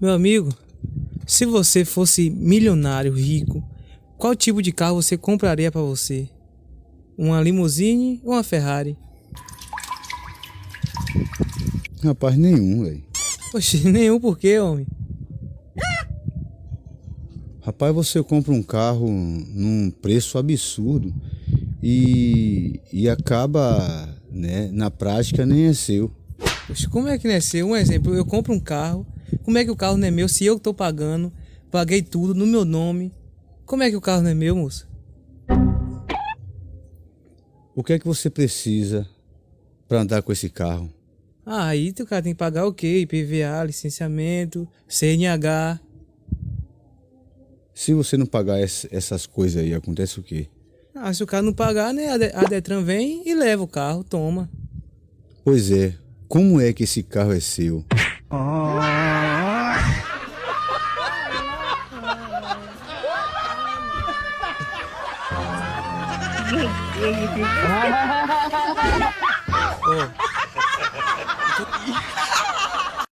Meu amigo, se você fosse milionário, rico, qual tipo de carro você compraria pra você? Uma limusine ou uma Ferrari? Rapaz, nenhum, velho. Oxe, nenhum porquê, homem. Rapaz, você compra um carro num preço absurdo e acaba, né, na prática nem é seu. Oxe, como é que não é seu? Um exemplo, eu compro um carro, como é que o carro não é meu se eu que tô pagando, paguei tudo no meu nome? Como é que o carro não é meu, moço? O que é que você precisa para andar com esse carro? Ah, aí o cara tem que pagar o quê? IPVA, licenciamento, CNH. Se você não pagar essas coisas aí, acontece o quê? Ah, se o cara não pagar, né, a Detran vem e leva o carro, toma. Pois é, como é que esse carro é seu? Ô,